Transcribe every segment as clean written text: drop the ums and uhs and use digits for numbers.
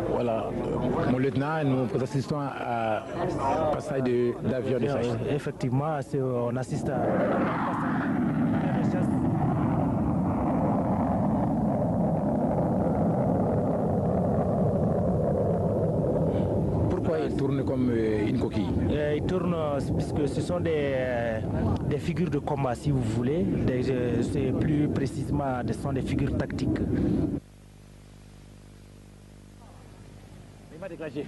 Voilà, mon lieutenant, nous assistons à passage d'avion de chasse. Effectivement, on assiste à Pourquoi il tourne comme une coquille? Il tourne puisque ce sont des figures de combat, si vous voulez. C'est plus précisément, ce sont des figures tactiques. Il va déclencher.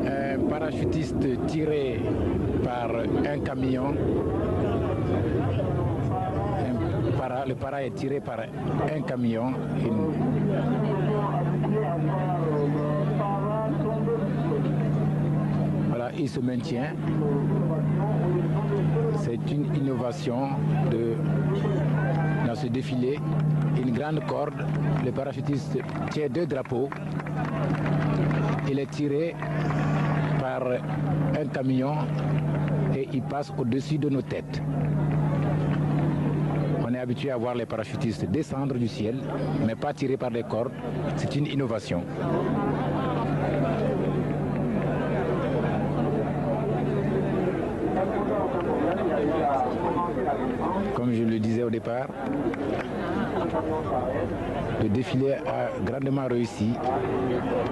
Un parachutiste tiré par un camion. Le para est tiré par un camion. Voilà, il se maintient. C'est une innovation dans ce défilé. Une grande corde. Le parachutiste tient 2 drapeaux. Il est tiré par un camion et il passe au-dessus de nos têtes. On est habitué à voir les parachutistes descendre du ciel, mais pas tirés par des cordes. C'est une innovation. Comme je le disais au départ, le défilé a grandement réussi.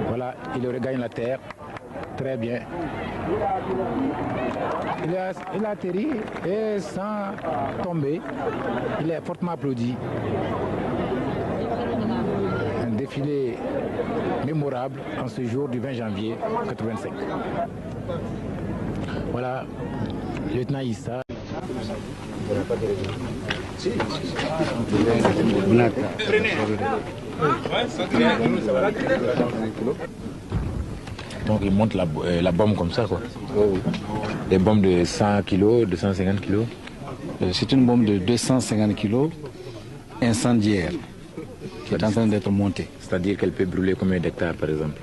Voilà, il regagne la terre. Très bien. Il a atterri et sans tomber, il est fortement applaudi. Un défilé mémorable en ce jour du 20 janvier 85. Voilà, lieutenant Issa. Donc il monte la bombe comme ça, quoi. Oui. Des bombes de 100 kg, 250 kg. C'est une bombe de 250 kg incendiaire qui est en train d'être montée. C'est-à-dire qu'elle peut brûler combien d'hectares, par exemple?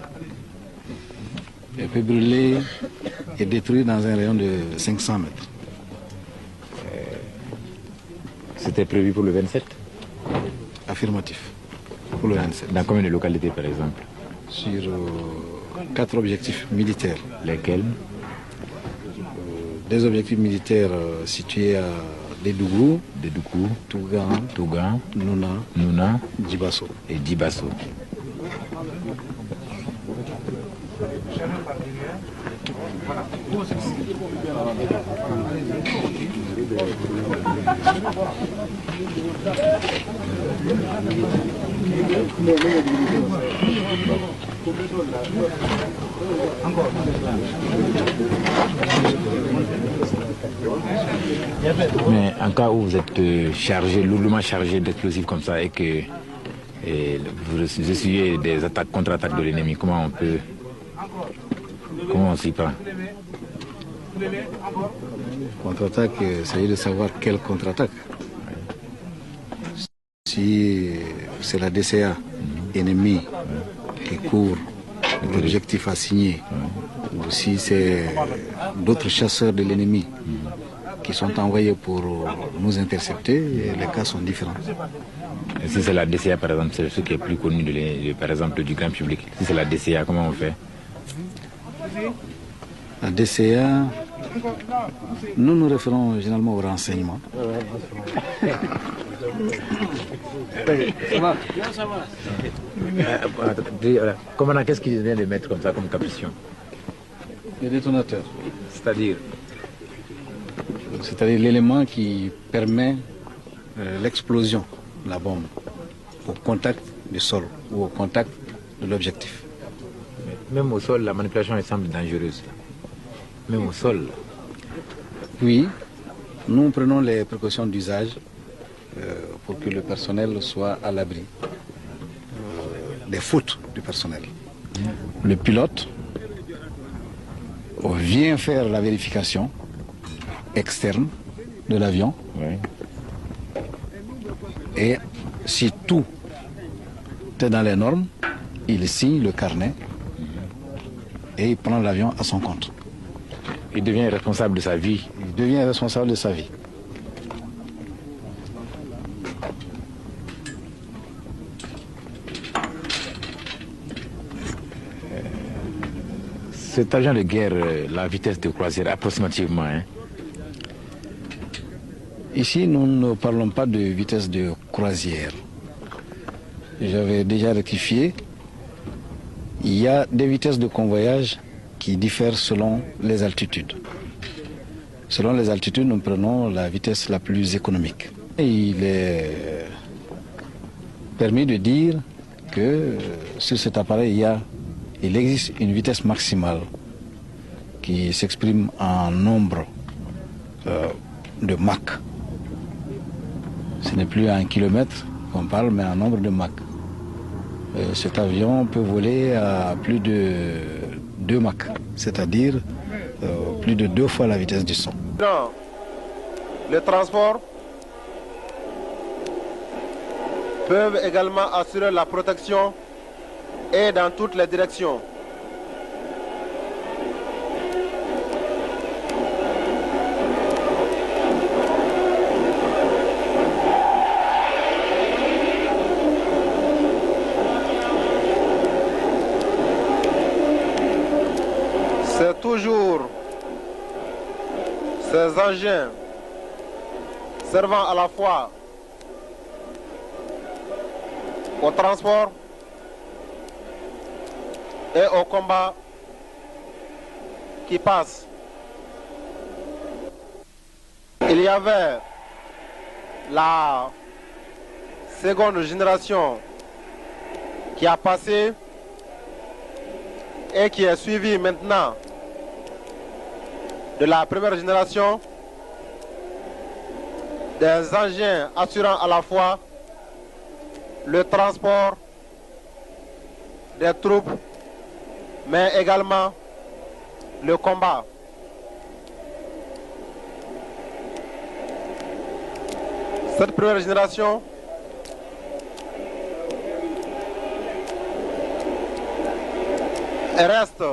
Elle peut brûler et détruire dans un rayon de 500 mètres. C'était prévu pour le 27? Affirmatif, pour le 27. Dans combien de localités, par exemple? Sur 4 objectifs militaires. Lesquels? Des objectifs militaires situés à Dédougou, Tougan, Nouna, Djibasso. Et Djibasso. Mais en cas où vous êtes lourdement chargé d'explosifs comme ça et que vous essuyez des attaques, contre-attaques de l'ennemi, comment on s'y prend? Contre-attaque, il s'agit de savoir quelle contre-attaque. Si c'est la DCA ennemie qui couvre l'objectif assigné, ou si c'est d'autres chasseurs de l'ennemi qui sont envoyés pour nous intercepter, les cas sont différents. Et si c'est la DCA, par exemple, c'est ce qui est plus connu par exemple, du grand public. Si c'est la DCA, comment on fait? La DCA, nous nous référons généralement au renseignement. Commandant, qu'est-ce qu'il vient de mettre comme ça comme capuchon? Les détonateurs. C'est-à-dire? c'est-à-dire l'élément qui permet l'explosion de la bombe au contact du sol ou au contact de l'objectif. Même au sol, la manipulation elle semble dangereuse. Même au sol. Oui, nous prenons les précautions d'usage pour que le personnel soit à l'abri des fautes du personnel. Le pilote vient faire la vérification externe de l'avion. Oui. Et si tout est dans les normes, il signe le carnet et il prend l'avion à son compte. Il devient responsable de sa vie. Il devient responsable de sa vie. Cet avion de guerre, la vitesse de croisière approximativement, hein? Ici, nous ne parlons pas de vitesse de croisière. J'avais déjà rectifié. Il y a des vitesses de convoyage qui diffèrent selon les altitudes. Selon les altitudes, nous prenons la vitesse la plus économique. Et il est permis de dire que sur cet appareil, il existe une vitesse maximale qui s'exprime en nombre de Mach. Ce n'est plus à 1 kilomètre qu'on parle, mais en nombre de Mach. Cet avion peut voler à plus de 2 Mach, c'est-à-dire plus de 2 fois la vitesse du son. Dans le transport peuvent également assurer la protection et dans toutes les directions. C'est toujours ces engins servant à la fois au transport et au combat qui passent. Il y avait la seconde génération qui a passé et qui est suivie maintenant de la première génération des engins assurant à la fois le transport des troupes, mais également le combat. Cette première génération reste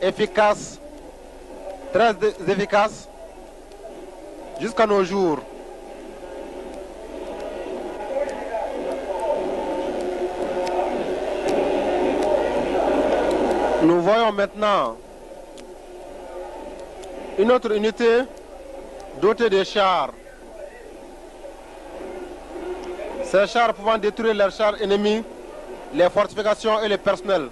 efficace, très efficace jusqu'à nos jours. Nous voyons maintenant une autre unité dotée de chars. Ces chars pouvant détruire les chars ennemis, les fortifications et le personnel.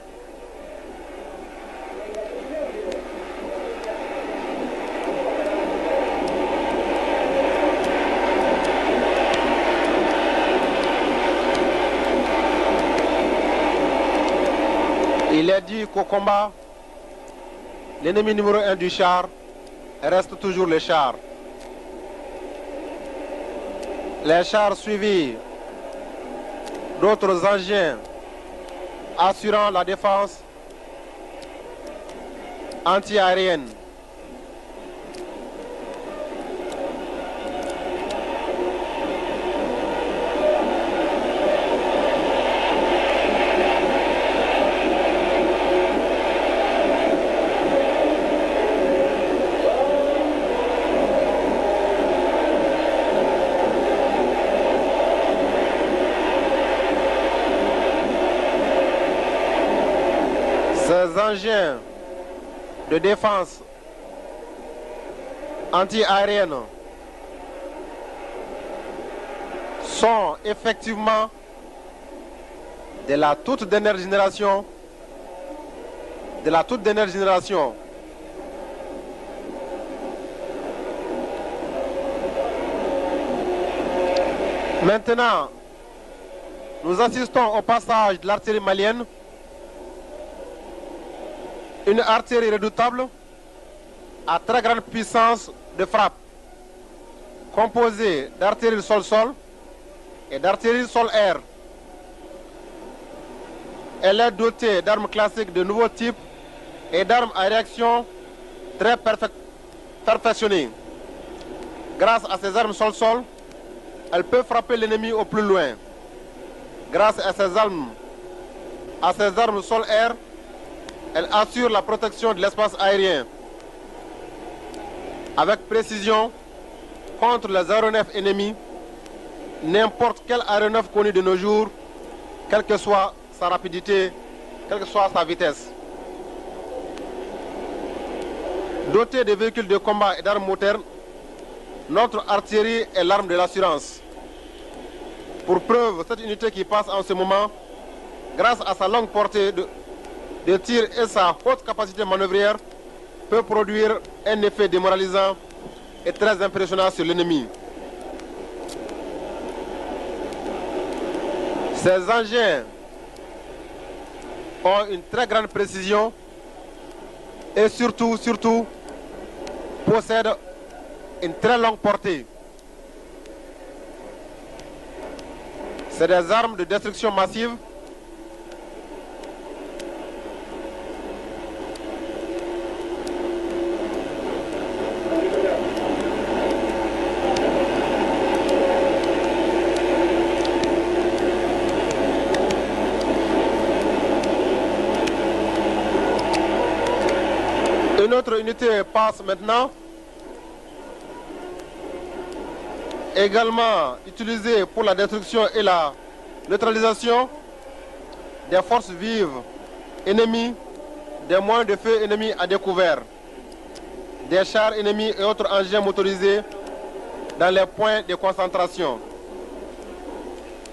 Il est dit qu'au combat, l'ennemi numéro 1 du char reste toujours le char. Les chars suivis d'autres engins assurant la défense anti-aérienne. Ces engins de défense anti-aérienne sont effectivement de la toute dernière génération, Maintenant, nous assistons au passage de l'artillerie malienne, une artillerie redoutable à très grande puissance de frappe, composée d'artillerie sol-sol et d'artillerie sol-air. Elle est dotée d'armes classiques de nouveau type et d'armes à réaction très perfectionnées. Grâce à ces armes sol-sol, elle peut frapper l'ennemi au plus loin. Grâce à ces armes sol-air, elle assure la protection de l'espace aérien avec précision contre les aéronefs ennemis, n'importe quel aéronef connu de nos jours, quelle que soit sa rapidité, quelle que soit sa vitesse. Dotée de véhicules de combat et d'armes modernes, notre artillerie est l'arme de l'assurance. Pour preuve, cette unité qui passe en ce moment, grâce à sa longue portée de tir et sa haute capacité manœuvrière, peut produire un effet démoralisant et très impressionnant sur l'ennemi. Ces engins ont une très grande précision et surtout possèdent une très longue portée. C'est des armes de destruction massive Une autre unité passe maintenant, également utilisée pour la destruction et la neutralisation des forces vives ennemies, des moyens de feu ennemis à découvert, des chars ennemis et autres engins motorisés dans les points de concentration.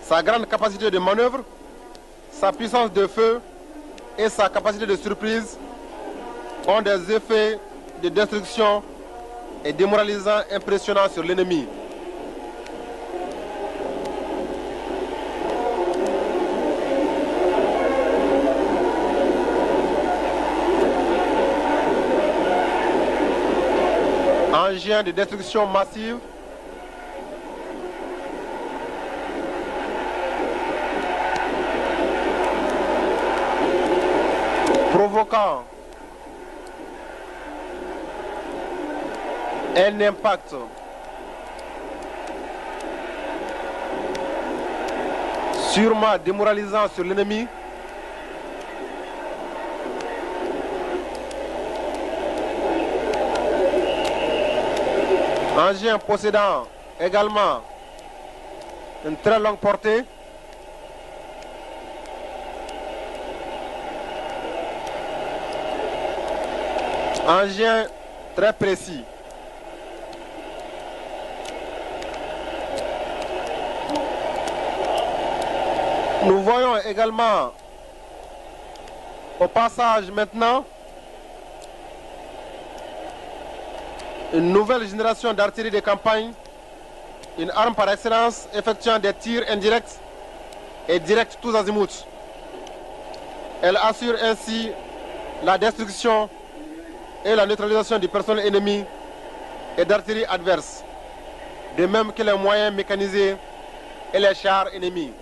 Sa grande capacité de manœuvre, sa puissance de feu et sa capacité de surprise ont des effets de destruction et démoralisants impressionnants sur l'ennemi. Engins de destruction massive, provoquant un impact sûrement démoralisant sur l'ennemi. Engin possédant également une très longue portée. Engin très précis. Nous voyons également au passage maintenant une nouvelle génération d'artillerie de campagne, une arme par excellence effectuant des tirs indirects et directs tous azimuts. Elle assure ainsi la destruction et la neutralisation du personnel ennemi et d'artillerie adverse, de même que les moyens mécanisés et les chars ennemis.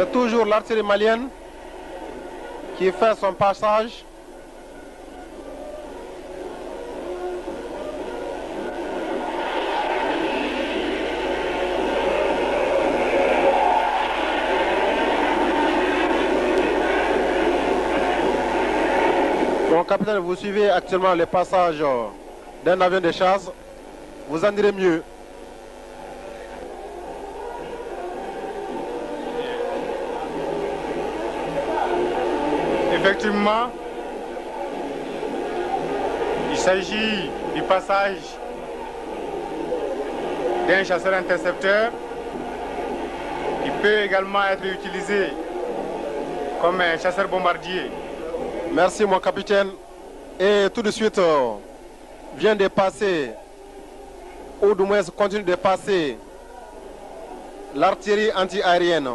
C'est toujours l'artillerie malienne qui fait son passage. Bon, capitaine, vous suivez actuellement le passage d'un avion de chasse. Vous en direz mieux. Effectivement, s'agit du passage d'un chasseur intercepteur qui peut également être utilisé comme un chasseur bombardier. Merci mon capitaine. Et tout de suite vient de passer, ou du moins continue de passer, l'artillerie anti-aérienne.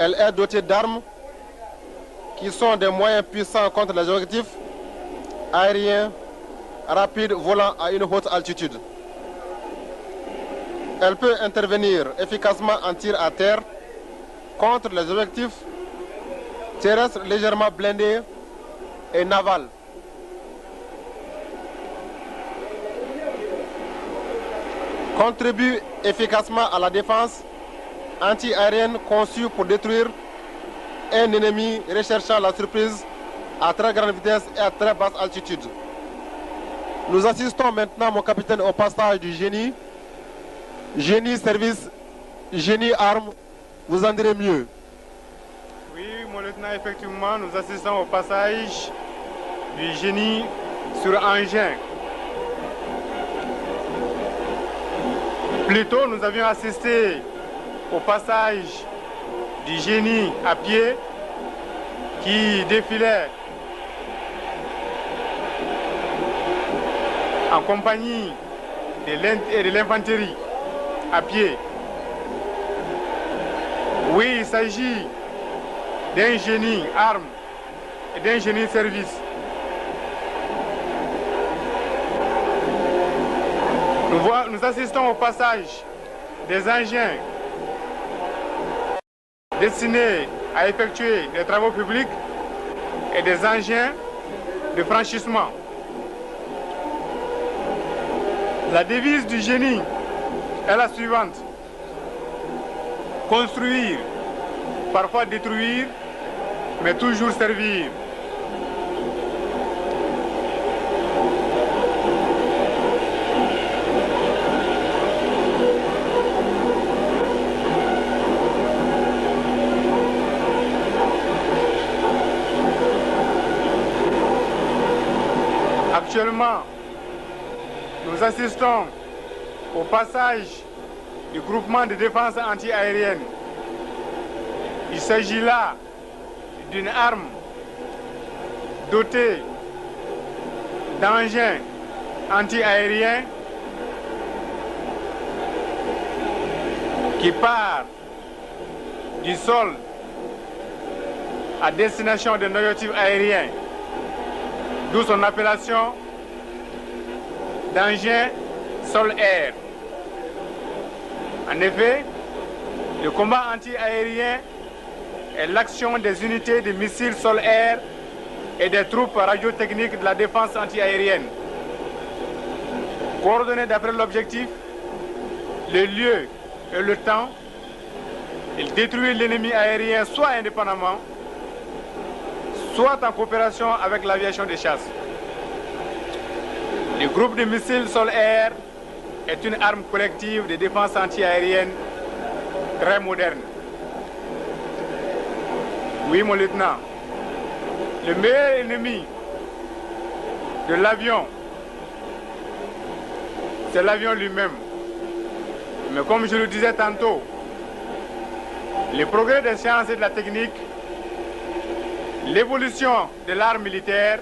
Elle est dotée d'armes qui sont des moyens puissants contre les objectifs aériens rapides volant à une haute altitude. Elle peut intervenir efficacement en tir à terre contre les objectifs terrestres légèrement blindés et navals. Contribue efficacement à la défense anti-aérienne conçue pour détruire un ennemi recherchant la surprise à très grande vitesse et à très basse altitude. Nous assistons maintenant, mon capitaine, au passage du génie. Génie service, génie arme, vous en direz mieux. Oui, mon lieutenant, effectivement, nous assistons au passage du génie sur engin. Plus tôt, nous avions assisté au passage du génie à pied qui défilait en compagnie de l'infanterie à pied. Oui, il s'agit d'un génie arme et d'un génie service. Nous assistons au passage des engins destinés à effectuer des travaux publics et des engins de franchissement. La devise du génie est la suivante: construire, parfois détruire, mais toujours servir. Actuellement, nous assistons au passage du groupement de défense anti-aérienne. Il s'agit là d'une arme dotée d'engins anti-aériens qui part du sol à destination des objectifs aériens, d'où son appellation d'engin sol-air. En effet, le combat anti-aérien est l'action des unités de missiles sol-air et des troupes radiotechniques de la défense anti-aérienne. Coordonnées d'après l'objectif, le lieu et le temps, il détruit l'ennemi aérien soit indépendamment, soit en coopération avec l'aviation de chasse. Le groupe de missiles sol-air est une arme collective de défense anti-aérienne très moderne. Oui, mon lieutenant, le meilleur ennemi de l'avion, c'est l'avion lui-même. Mais comme je le disais tantôt, les progrès des sciences et de la technique, l'évolution de l'arme militaire,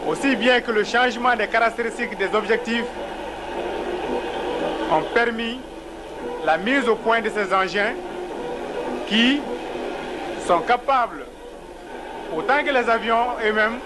aussi bien que le changement des caractéristiques des objectifs, ont permis la mise au point de ces engins qui sont capables, autant que les avions eux-mêmes,